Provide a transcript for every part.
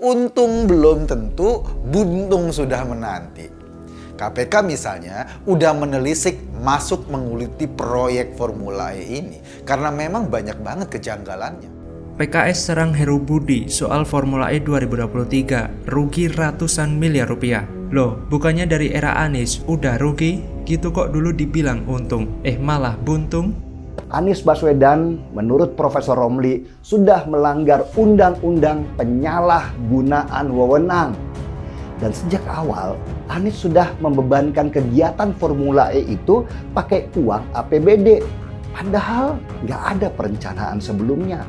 untung belum tentu, buntung sudah menanti. KPK misalnya udah menelisik masuk menguliti proyek Formula E ini karena memang banyak banget kejanggalannya. PKS serang Heru Budi soal Formula E 2023, rugi ratusan miliar rupiah. Loh, bukannya dari era Anies udah rugi? Gitu kok dulu dibilang untung, malah buntung? Anies Baswedan menurut Profesor Romli sudah melanggar undang-undang penyalahgunaan wewenang. Dan sejak awal, Anies sudah membebankan kegiatan Formula E itu pakai uang APBD. Padahal nggak ada perencanaan sebelumnya.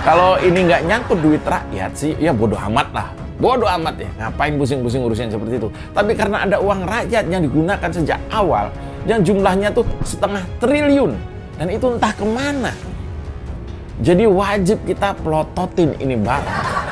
Kalau ini nggak nyangkut duit rakyat sih, ya bodoh amat lah. Bodoh amat ya, ngapain pusing-pusing urusan seperti itu. Tapi karena ada uang rakyat yang digunakan sejak awal, yang jumlahnya tuh 1,5 triliun. Dan itu entah kemana. Jadi wajib kita plototin ini barang.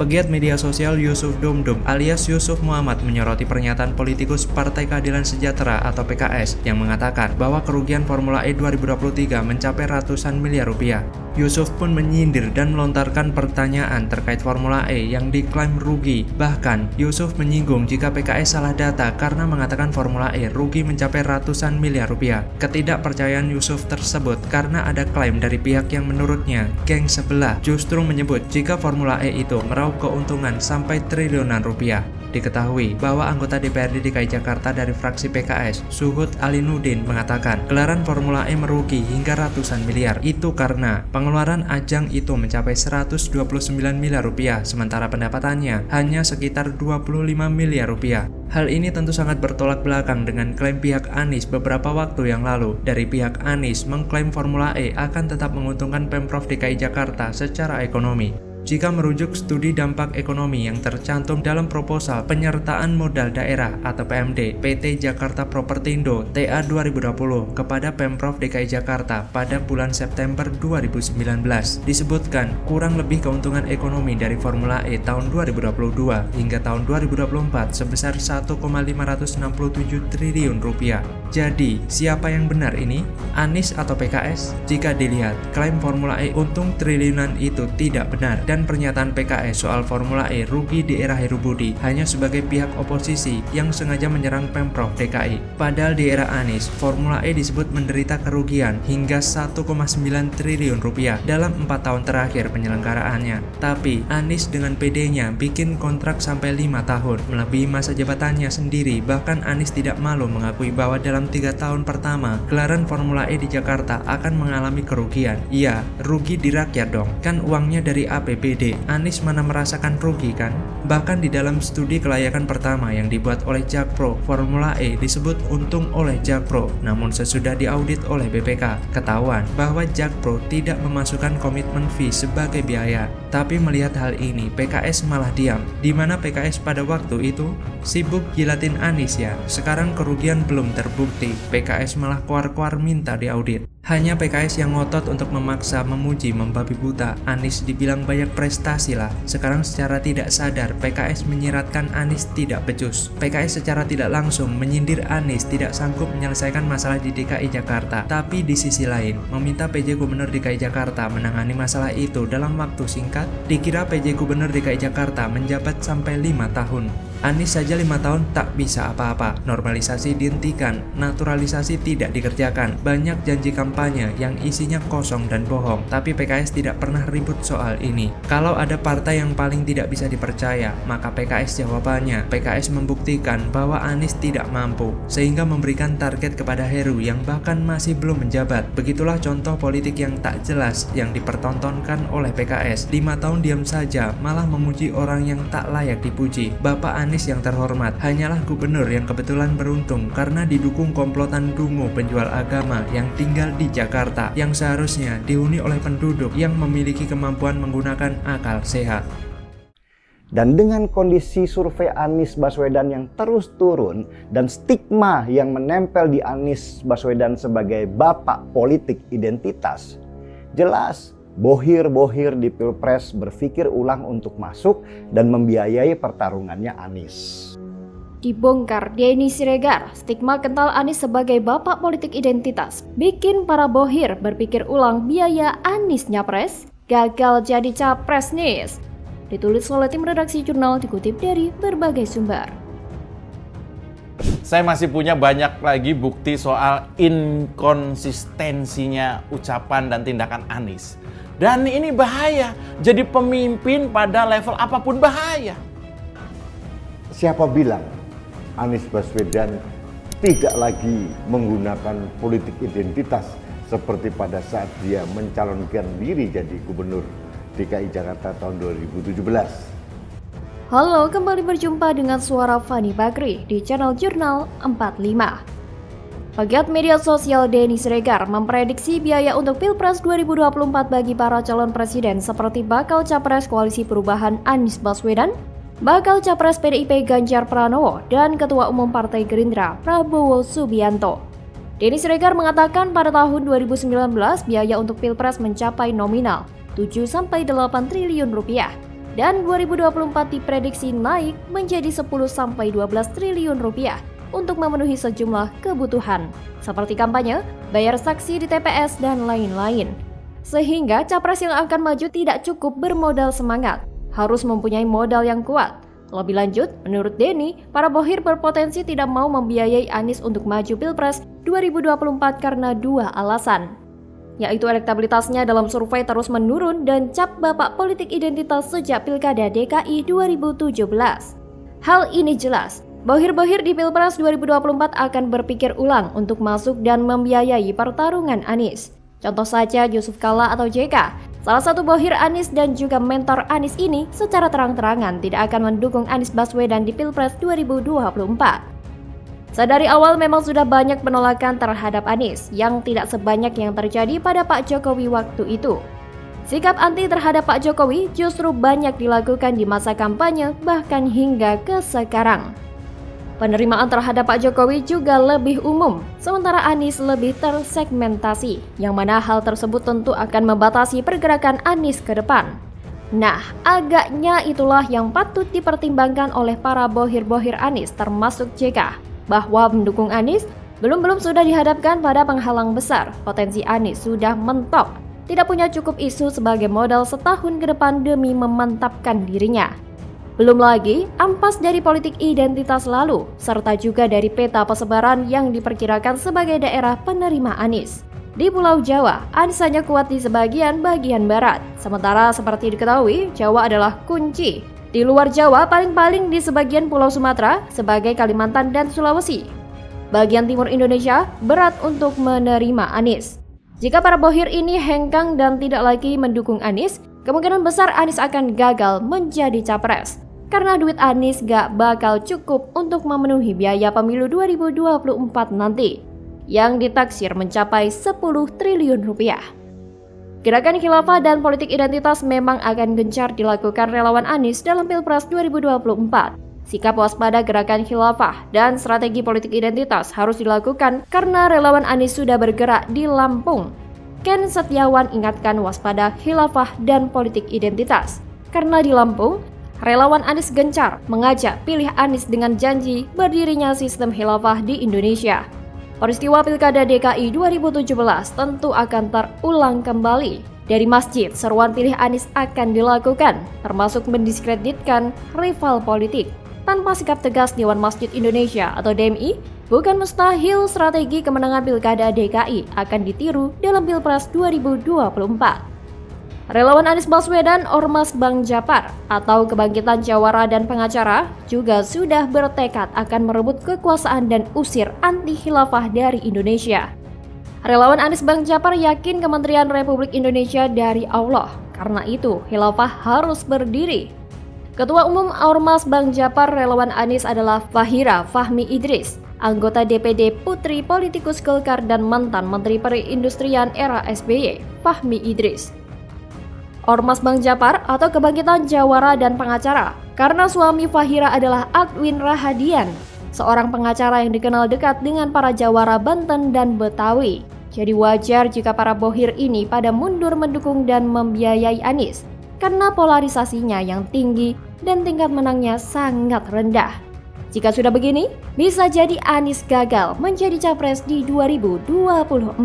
Pegiat media sosial Yusuf Domdom alias Yusuf Muhammad menyoroti pernyataan politikus Partai Keadilan Sejahtera atau PKS yang mengatakan bahwa kerugian Formula E 2023 mencapai ratusan miliar rupiah. Yusuf pun menyindir dan melontarkan pertanyaan terkait Formula E yang diklaim rugi. Bahkan, Yusuf menyinggung jika PKS salah data karena mengatakan Formula E rugi mencapai ratusan miliar rupiah. Ketidakpercayaan Yusuf tersebut karena ada klaim dari pihak yang menurutnya geng sebelah justru menyebut jika Formula E itu meraup keuntungan sampai triliunan rupiah. Diketahui bahwa anggota DPRD DKI Jakarta dari fraksi PKS, Suhud Alinuddin, mengatakan gelaran Formula E merugi hingga ratusan miliar. Itu karena pengeluaran ajang itu mencapai 129 miliar rupiah, sementara pendapatannya hanya sekitar 25 miliar rupiah. Hal ini tentu sangat bertolak belakang dengan klaim pihak Anies beberapa waktu yang lalu. Dari pihak Anies mengklaim Formula E akan tetap menguntungkan Pemprov DKI Jakarta secara ekonomi. Jika merujuk studi dampak ekonomi yang tercantum dalam proposal penyertaan modal daerah atau PMD PT Jakarta Propertindo TA 2020 kepada Pemprov DKI Jakarta pada bulan September 2019, disebutkan kurang lebih keuntungan ekonomi dari Formula E tahun 2022 hingga tahun 2024 sebesar 1,567 triliun rupiah. Jadi, siapa yang benar ini? Anies atau PKS? Jika dilihat, klaim Formula E untung triliunan itu tidak benar. Dan pernyataan PKS soal Formula E rugi di era Heru Budi hanya sebagai pihak oposisi yang sengaja menyerang Pemprov DKI. Padahal di era Anies, Formula E disebut menderita kerugian hingga 1,9 triliun rupiah dalam 4 tahun terakhir penyelenggaraannya. Tapi Anies dengan PD-nya bikin kontrak sampai 5 tahun, melebihi masa jabatannya sendiri. Bahkan Anies tidak malu mengakui bahwa dalam 3 tahun pertama, gelaran Formula E di Jakarta akan mengalami kerugian. Iya, rugi di rakyat dong, kan uangnya dari APBD. Anies mana merasakan rugi kan? Bahkan di dalam studi kelayakan pertama yang dibuat oleh Jakpro, Formula E disebut untung oleh Jakpro. Namun sesudah diaudit oleh BPK, ketahuan bahwa Jakpro tidak memasukkan komitmen fee sebagai biaya. Tapi melihat hal ini, PKS malah diam. Di mana PKS pada waktu itu sibuk jilatin Anies ya. Sekarang kerugian belum terbukti, PKS malah kuar-kuar minta diaudit. Hanya PKS yang ngotot untuk memaksa, memuji, membabi buta. Anies dibilang banyak prestasi lah. Sekarang secara tidak sadar PKS menyiratkan Anies tidak becus. PKS secara tidak langsung menyindir Anies tidak sanggup menyelesaikan masalah di DKI Jakarta. Tapi di sisi lain, meminta PJ Gubernur DKI Jakarta menangani masalah itu dalam waktu singkat. Dikira PJ Gubernur DKI Jakarta menjabat sampai 5 tahun. Anies saja 5 tahun tak bisa apa-apa. Normalisasi dihentikan, naturalisasi tidak dikerjakan. Banyak janji kampanye yang isinya kosong dan bohong. Tapi PKS tidak pernah ribut soal ini. Kalau ada partai yang paling tidak bisa dipercaya, maka PKS jawabannya. PKS membuktikan bahwa Anies tidak mampu, sehingga memberikan target kepada Heru yang bahkan masih belum menjabat. Begitulah contoh politik yang tak jelas yang dipertontonkan oleh PKS. 5 tahun diam saja, malah memuji orang yang tak layak dipuji. Bapak Anies yang terhormat hanyalah gubernur yang kebetulan beruntung karena didukung komplotan dungu penjual agama yang tinggal di Jakarta, yang seharusnya dihuni oleh penduduk yang memiliki kemampuan menggunakan akal sehat. Dan dengan kondisi survei Anies Baswedan yang terus turun dan stigma yang menempel di Anies Baswedan sebagai bapak politik identitas, jelas bohir-bohir di Pilpres berpikir ulang untuk masuk dan membiayai pertarungannya Anies. Dibongkar Denny Siregar, stigma kental Anies sebagai bapak politik identitas bikin para bohir berpikir ulang biaya Anies nyapres, gagal jadi capres nih. ditulis oleh tim redaksi jurnal dikutip dari berbagai sumber. Saya masih punya banyak lagi bukti soal inkonsistensinya ucapan dan tindakan Anies. Dan ini bahaya, jadi pemimpin pada level apapun bahaya. Siapa bilang Anies Baswedan tidak lagi menggunakan politik identitas seperti pada saat dia mencalonkan diri jadi gubernur DKI Jakarta tahun 2017. Halo, kembali berjumpa dengan suara Fani Bakri di channel Jurnal 45. Pegiat media sosial Denny Siregar memprediksi biaya untuk Pilpres 2024 bagi para calon presiden seperti bakal capres Koalisi Perubahan Anies Baswedan, bakal capres PDIP Ganjar Pranowo, dan Ketua Umum Partai Gerindra Prabowo Subianto. Denny Siregar mengatakan pada tahun 2019 biaya untuk Pilpres mencapai nominal 7-8 triliun rupiah. Dan 2024 diprediksi naik menjadi 10-12 triliun rupiah untuk memenuhi sejumlah kebutuhan, seperti kampanye, bayar saksi di TPS, dan lain-lain. Sehingga capres yang akan maju tidak cukup bermodal semangat, harus mempunyai modal yang kuat. Lebih lanjut, menurut Denny, para bohir berpotensi tidak mau membiayai Anies untuk maju Pilpres 2024 karena dua alasan, yaitu elektabilitasnya dalam survei terus menurun dan cap bapak politik identitas sejak Pilkada DKI 2017. Hal ini jelas, bohir-bohir di Pilpres 2024 akan berpikir ulang untuk masuk dan membiayai pertarungan Anies. Contoh saja Yusuf Kalla atau JK, salah satu bohir Anies dan juga mentor Anies ini secara terang-terangan tidak akan mendukung Anies Baswedan di Pilpres 2024. Sedari awal memang sudah banyak penolakan terhadap Anies yang tidak sebanyak yang terjadi pada Pak Jokowi waktu itu. Sikap anti terhadap Pak Jokowi justru banyak dilakukan di masa kampanye bahkan hingga ke sekarang. Penerimaan terhadap Pak Jokowi juga lebih umum, sementara Anies lebih tersegmentasi, yang mana hal tersebut tentu akan membatasi pergerakan Anies ke depan. Nah, agaknya itulah yang patut dipertimbangkan oleh para bohir-bohir Anies termasuk JK. Bahwa mendukung Anies belum sudah dihadapkan pada penghalang besar. Potensi Anies sudah mentok, tidak punya cukup isu sebagai modal setahun ke depan demi memantapkan dirinya. Belum lagi ampas dari politik identitas lalu, serta juga dari peta persebaran yang diperkirakan sebagai daerah penerima Anies. Di Pulau Jawa, Anies hanya kuat di sebagian bagian barat, sementara seperti diketahui, Jawa adalah kunci. Di luar Jawa, paling-paling di sebagian Pulau Sumatera, sebagai Kalimantan dan Sulawesi. Bagian timur Indonesia berat untuk menerima Anies. Jika para bohir ini hengkang dan tidak lagi mendukung Anies, kemungkinan besar Anies akan gagal menjadi capres. Karena duit Anies gak bakal cukup untuk memenuhi biaya pemilu 2024 nanti, yang ditaksir mencapai 10 triliun rupiah. Gerakan khilafah dan politik identitas memang akan gencar dilakukan relawan Anies dalam Pilpres 2024. Sikap waspada gerakan khilafah dan strategi politik identitas harus dilakukan karena relawan Anies sudah bergerak di Lampung. Ken Setiawan ingatkan waspada khilafah dan politik identitas. Karena di Lampung, relawan Anies gencar mengajak pilih Anies dengan janji berdirinya sistem khilafah di Indonesia. Peristiwa Pilkada DKI 2017 tentu akan terulang kembali. Dari masjid, seruan pilih Anies akan dilakukan, termasuk mendiskreditkan rival politik. Tanpa sikap tegas Dewan Masjid Indonesia atau DMI, bukan mustahil strategi kemenangan Pilkada DKI akan ditiru dalam Pilpres 2024. Relawan Anies Baswedan Ormas Bang Japar atau Kebangkitan Jawara dan Pengacara juga sudah bertekad akan merebut kekuasaan dan usir anti khilafah dari Indonesia. Relawan Anies Bang Japar yakin Kementerian Republik Indonesia dari Allah, karena itu khilafah harus berdiri. Ketua Umum Ormas Bang Japar relawan Anies adalah Fahira Fahmi Idris, anggota DPD Putri politikus Golkar dan mantan Menteri Perindustrian era SBY, Fahmi Idris. Ormas Bang Japar atau Kebangkitan Jawara dan Pengacara karena suami Fahira adalah Adwin Rahadian, seorang pengacara yang dikenal dekat dengan para Jawara Banten dan Betawi. Jadi wajar jika para bohir ini pada mundur mendukung dan membiayai Anies karena polarisasinya yang tinggi dan tingkat menangnya sangat rendah. Jika sudah begini, bisa jadi Anies gagal menjadi capres di 2024.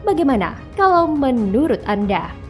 Bagaimana kalau menurut Anda?